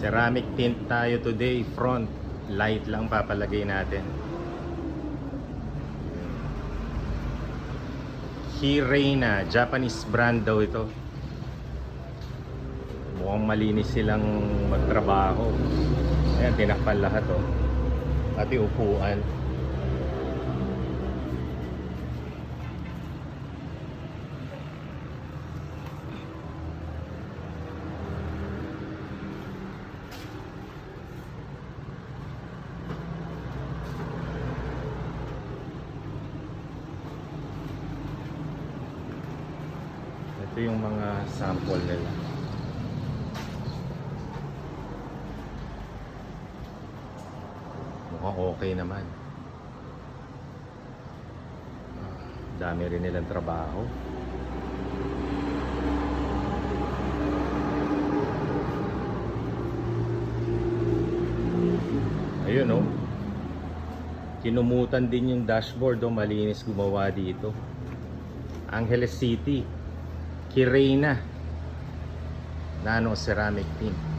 Ceramic tint tayo today. Front light lang papalagay natin. Hirena, Japanese brand daw ito. Mukhang malinis silang magtrabaho. Ayan, tinakpan lahat oh. Pati upuan. Ito yung mga sample nila. Mukhang okay naman. Dami rin nilang trabaho. Ayun oh. Kinumutan din yung dashboard oh, malinis gumawa dito. Angeles City. Hirena Nano Ceramic Tint.